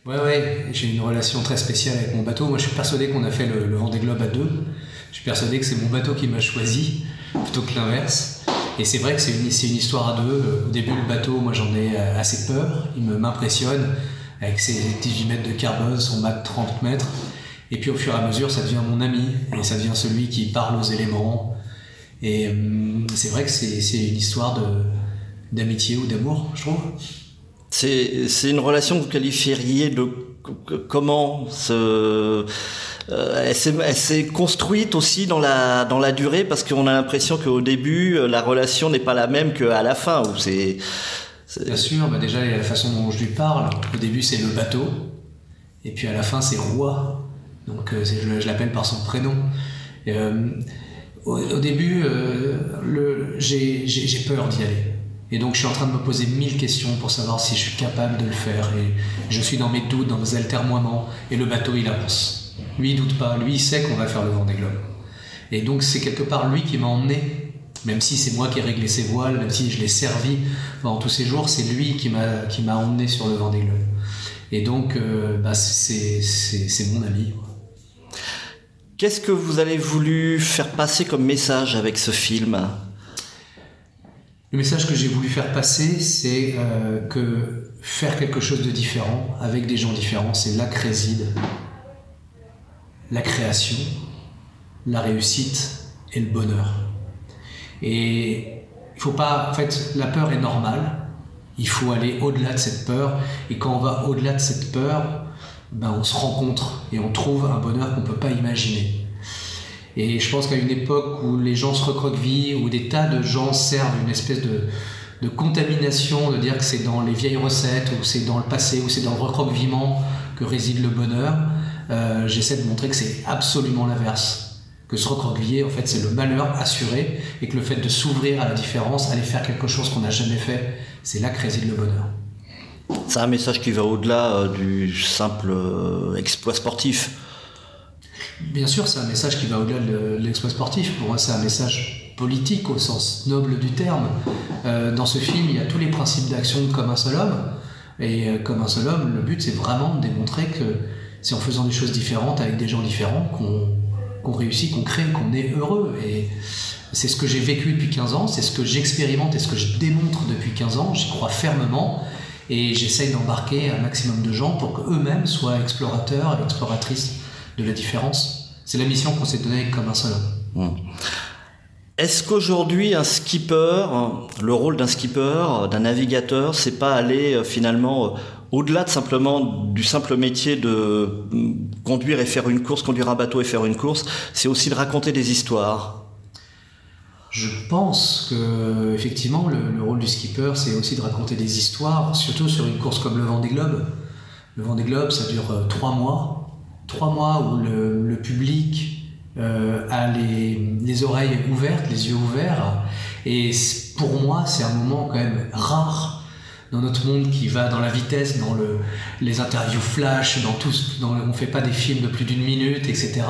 Ouais, j'ai une relation très spéciale avec mon bateau. Moi, je suis persuadé qu'on a fait le Vendée Globe à deux. Je suis persuadé que c'est mon bateau qui m'a choisi, plutôt que l'inverse. Et c'est vrai que c'est une histoire à deux. Au début, le bateau, moi, j'en ai assez peur. Il m'impressionne avec ses 18 mètres de carbone, son mât de 30 mètres. Et puis, au fur et à mesure, ça devient mon ami. Et ça devient celui qui parle aux éléments. Et c'est vrai que c'est une histoire d'amitié ou d'amour, je trouve. C'est une relation que vous qualifieriez de comment elle s'est construite aussi dans la durée, parce qu'on a l'impression qu'au début la relation n'est pas la même qu'à la fin où c'est... Bien sûr, déjà il y a la façon dont je lui parle. Au début c'est le bateau et puis à la fin c'est Roi, donc je l'appelle par son prénom. Au début j'ai peur d'y aller. Et donc je suis en train de me poser 1000 questions pour savoir si je suis capable de le faire. Et je suis dans mes doutes, dans mes atermoiements. Et le bateau, il avance. Lui, il doute pas. Lui, il sait qu'on va faire le Vendée Globe. Et donc c'est quelque part lui qui m'a emmené. Même si c'est moi qui ai réglé ses voiles, même si je l'ai servi pendant tous ces jours, c'est lui qui m'a emmené sur le Vendée Globe. Et donc c'est mon ami. Qu'est-ce que vous avez voulu faire passer comme message avec ce film ? Le message que j'ai voulu faire passer, c'est que faire quelque chose de différent, avec des gens différents, c'est là que réside la création, la réussite et le bonheur. Et il faut pas... En fait, la peur est normale. Il faut aller au-delà de cette peur. Et quand on va au-delà de cette peur, on se rencontre et on trouve un bonheur qu'on ne peut pas imaginer. Et je pense qu'à une époque où les gens se recroquevillent, où des tas de gens servent une espèce de contamination, de dire que c'est dans les vieilles recettes, ou c'est dans le passé, ou c'est dans le recroquevillement que réside le bonheur, j'essaie de montrer que c'est absolument l'inverse. Que se recroqueviller, en fait, c'est le malheur assuré, et que le fait de s'ouvrir à la différence, aller faire quelque chose qu'on n'a jamais fait, c'est là que réside le bonheur. C'est un message qui va au-delà du simple exploit sportif. Bien sûr, c'est un message qui va au-delà de l'exploit sportif. Pour moi, c'est un message politique au sens noble du terme. Dans ce film, il y a tous les principes d'action de Comme un seul homme. Et Comme un seul homme, le but, c'est vraiment de démontrer que c'est en faisant des choses différentes avec des gens différents qu'on réussit, qu'on crée, qu'on est heureux. Et c'est ce que j'ai vécu depuis 15 ans, c'est ce que j'expérimente et ce que je démontre depuis 15 ans. J'y crois fermement. Et j'essaye d'embarquer un maximum de gens pour qu'eux-mêmes soient explorateurs et exploratrices de la différence. C'est la mission qu'on s'est donnée avec Comme un seul homme. Est-ce qu'aujourd'hui un skipper, le rôle d'un skipper, d'un navigateur, c'est pas aller finalement au-delà du simple métier de conduire et faire une course, conduire un bateau et faire une course, c'est aussi de raconter des histoires? Je pense que effectivement le rôle du skipper, c'est aussi de raconter des histoires, surtout sur une course comme le Vendée Globe. Le Vendée Globe, ça dure 3 mois. 3 mois où le public a les oreilles ouvertes, les yeux ouverts. Et pour moi, c'est un moment quand même rare dans notre monde qui va dans la vitesse, dans les interviews flash, on ne fait pas des films de plus d'1 minute, etc.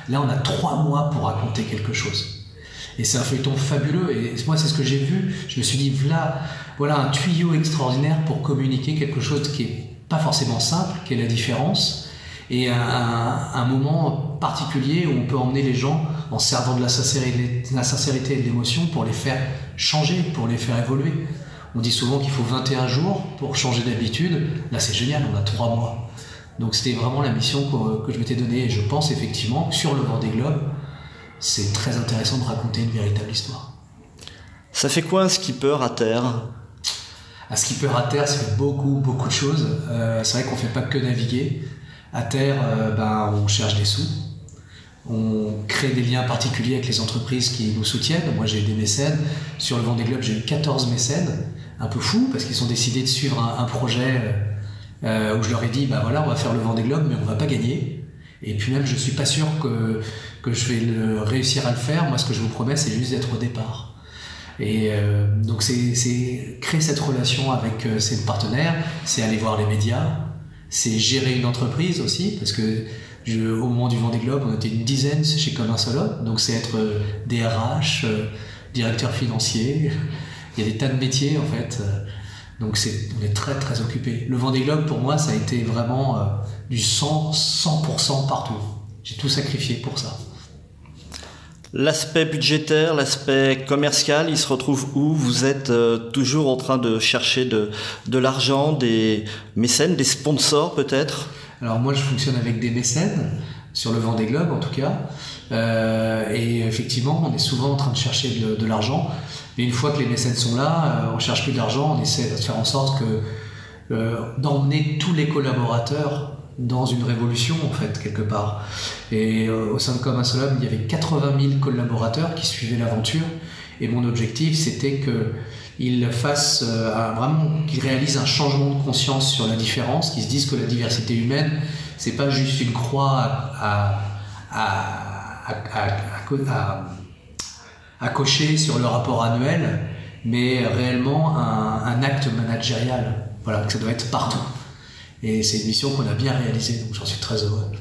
Là, on a 3 mois pour raconter quelque chose. Et c'est un feuilleton fabuleux. Et moi, c'est ce que j'ai vu. Je me suis dit, voilà un tuyau extraordinaire pour communiquer quelque chose qui n'est pas forcément simple, qui est la différence. Et un moment particulier où on peut emmener les gens en servant de la sincérité et de l'émotion pour les faire changer, pour les faire évoluer. On dit souvent qu'il faut 21 jours pour changer d'habitude. Là, c'est génial, on a 3 mois. Donc c'était vraiment la mission que je m'étais donnée. Et je pense effectivement que sur le Vendée Globe, c'est très intéressant de raconter une véritable histoire. Ça fait quoi un skipper à terre ? Un skipper à terre, ça fait beaucoup de choses. C'est vrai qu'on ne fait pas que naviguer. À terre, on cherche des sous, on crée des liens particuliers avec les entreprises qui nous soutiennent. Moi, j'ai des mécènes. Sur le Vendée Globe, j'ai eu 14 mécènes, un peu fous, parce qu'ils ont décidé de suivre un projet où je leur ai dit, on va faire le Vendée Globe, mais on ne va pas gagner. Et puis même, je ne suis pas sûr que je vais réussir à le faire. Moi, ce que je vous promets, c'est juste d'être au départ. Et donc, c'est créer cette relation avec ses partenaires, c'est aller voir les médias, c'est gérer une entreprise aussi, parce que au moment du Vendée Globe, on était une dizaine chez Comme un seul homme, donc c'est être DRH, directeur financier, il y a des tas de métiers en fait, Donc on est très très occupé. Le Vendée Globe pour moi ça a été vraiment du 100% partout. J'ai tout sacrifié pour ça. L'aspect budgétaire, l'aspect commercial, il se retrouve où? Vous êtes toujours en train de chercher de l'argent, des mécènes, des sponsors peut-être? Alors moi je fonctionne avec des mécènes, sur le Vendée Globe en tout cas, et effectivement on est souvent en train de chercher de l'argent, mais une fois que les mécènes sont là, on ne cherche plus d'argent, on essaie de faire en sorte d'emmener tous les collaborateurs dans une révolution en fait quelque part. Et au sein de Comme un seul homme, il y avait 80 000 collaborateurs qui suivaient l'aventure, et mon objectif c'était qu'ils fassent qu'ils réalisent un changement de conscience sur la différence, qu'ils se disent que la diversité humaine c'est pas juste une croix à cocher sur le rapport annuel, mais réellement un acte managérial. Voilà, que ça doit être partout. Et c'est une mission qu'on a bien réalisée, donc j'en suis très heureux.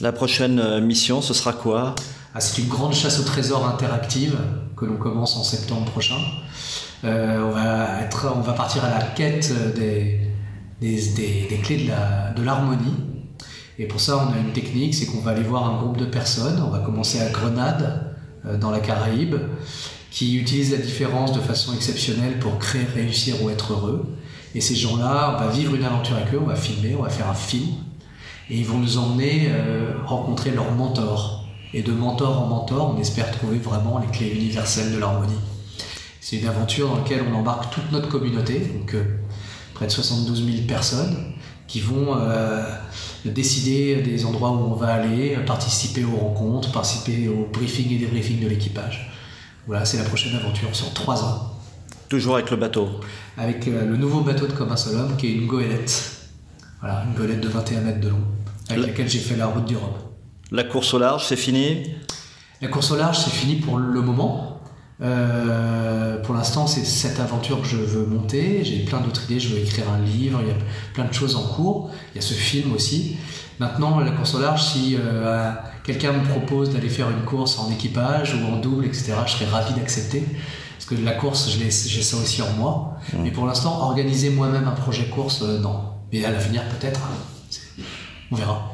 La prochaine mission, ce sera quoi? C'est une grande chasse au trésor interactive que l'on commence en septembre prochain. On va partir à la quête des clés de l'harmonie. Et pour ça, on a une technique, c'est qu'on va aller voir un groupe de personnes. On va commencer à Grenade, dans la Caraïbe, qui utilisent la différence de façon exceptionnelle pour créer, réussir ou être heureux. Et ces gens-là, on va vivre une aventure avec eux, on va filmer, on va faire un film. Et ils vont nous emmener rencontrer leurs mentors. Et de mentor en mentor, on espère trouver vraiment les clés universelles de l'harmonie. C'est une aventure dans laquelle on embarque toute notre communauté, donc près de 72 000 personnes, qui vont décider des endroits où on va aller, participer aux rencontres, participer aux briefings et débriefings de l'équipage. Voilà, c'est la prochaine aventure sur 3 ans. Toujours avec le bateau? Avec le nouveau bateau de Comme un seul homme, qui est une goélette. Voilà, une goélette de 21 mètres de long, avec laquelle j'ai fait la route du Rhum. La course au large, c'est fini? La course au large, c'est fini pour le moment. Pour l'instant, c'est cette aventure que je veux monter. J'ai plein d'autres idées, je veux écrire un livre, il y a plein de choses en cours. Il y a ce film aussi. Maintenant, la course au large, si quelqu'un me propose d'aller faire une course en équipage ou en double, etc., je serais ravi d'accepter. Parce que la course, j'ai ça aussi en moi. Mais pour l'instant, organiser moi-même un projet course, non. Mais à l'avenir, peut-être, on verra.